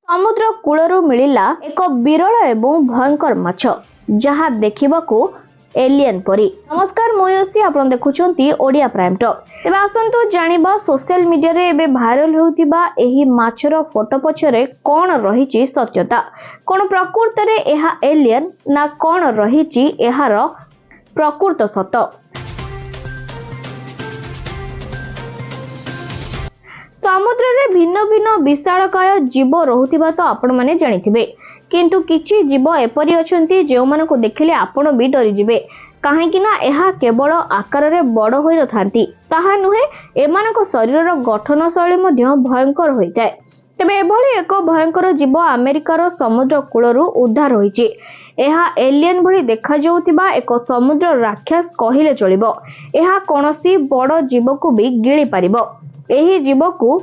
समुद्र कूलरू मिलिला एक विरल एवं भयंकर माछ जहा देखिबाकू एलियन परी। नमस्कार मुयसी आपण देखुछंती ओडिया प्राइम टॉक। तेबे आसंतु जानिबा सोशल मीडिया रे एबे भाइरल होउतिबा एही माछर फोटो पछरे कोन रहिछि सत्यता, कोन प्रकृत रे एहा एलियन ना कोन रहिछि एहार प्रकृत सत। समुद्र रे भिन्न भिन्न विशालकाय जीव रहुतिबा तो आपण माने जानिथिबे, किंतु किछि जीव एपरि अछंती जे मानको देखिले आपण भी डरि जिवे, काहेकि ना एहा केवल आकार रे बड़ होई नथांती ताहा नुहे, एमानक शरीरर गठन शैली मध्ये भयंकर होइताय। तबे एभली एक भयंकर जीव अमेरिकार समुद्र कूलरू उद्धार होइछि। एहा एलियन भली देखा जाउतिबा एक समुद्र राक्षस कहिले चलिबो। एहा कोनोसी बड़ जीव को भी गिळी पारिबो। एही जीव को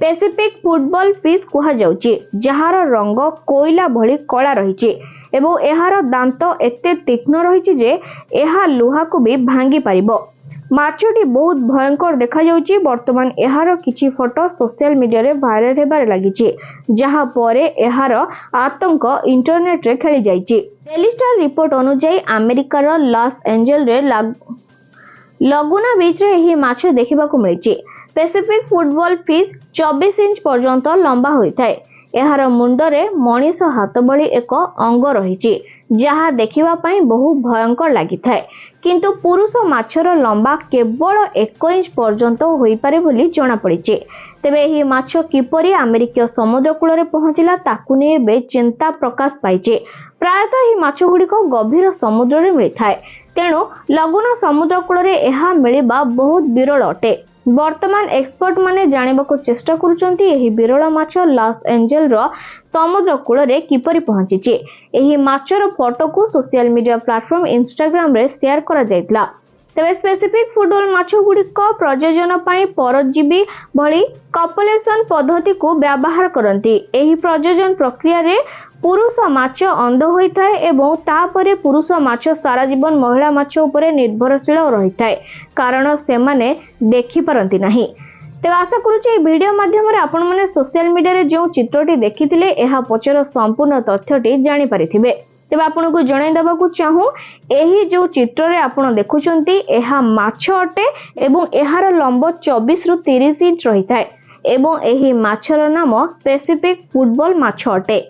पैसिफिक फुटबॉल फिश कुहा जाउछि, जहार रंग कोयला भली कला रहिछि एवं एहार दांत एते तीक्ष्ण रहिछि जे एहा लुहा को भी भांगी पारिबो। माछटी बहुत भयंकर देखा जाउछि। वर्तमान एहार किछि फोटो सोशल मीडिया रे वायरल हेबार लागिछि, जहा परे एहार आतंक इंटरनेट रे खेली जाइछि। डेली स्टार रिपोर्ट अनुसार अमेरिकार लॉस एंजेल्स रे लगुना बीच रे एही माछ देखिबाकू मिलिछि। पैसिफिक फुटबॉल फिश 24 इंच पर्यंत लंबा होइथाय। एहार मुंडरे मनीष हाथ भली एक अंग रहिछि, जहा देखिबा पई बहु भयंकर लागिथाय, किंतु पुरुष माछर लंबा केवल 1 इंच पर्यंत होई पारे बोली जणा पड़िछि। तेबे एही माछ किपरि अमेरिकीय समुद्र कूलरे पहुंचिला ताकू नै बे चिंता प्रकाश पाइछि। प्रायतः एही माछ गुड़िक गभीर समुद्र रे मिलिथाय, तेणु लगुना समुद्र कूलरे एहा मिलिबा बहुत विरल अटे। वर्तमान एक्सपर्ट माने जानिबाकू चेष्टा करूचंती एही विरल माछ लॉस एंजेल्स रो समुद्र कूलरे किपरि पहुंचिछि। एही माछर फोटो को सोशल मीडिया प्लेटफॉर्म इंस्टाग्राम रे शेयर करा जायतला। तबे स्पेसिफिक फुटबॉल माछ गुड़िक प्रजनन पई परजीवी भली कॉपुलेशन पद्धति को व्यवहार करंती। एही प्रजनन प्रक्रिया रे पुरुष माछ अंध होइथाय एवं तापरे पुरुष माछ सारा जीवन महिला माछ उपरे निर्भरशील रहिथाय, कारण से माने देखि परंती नाही। तेबे आशा करूची वीडियो माध्यम रे आपण माने सोशल मीडिया रे जो चित्रटी देखिथिले एहा पछर संपूर्ण तथ्यटी जानि परिथिबे। तेबे आपनको जणाई देबाकू चाहू, एही जो चित्र रे आपण देखुचंती एहा माछ अटे एवं एहार लंब 24 रु 30 इंच रहिथाय एवं एही माछर नाम स्पेसिफिक फुटबॉल माछ अटे।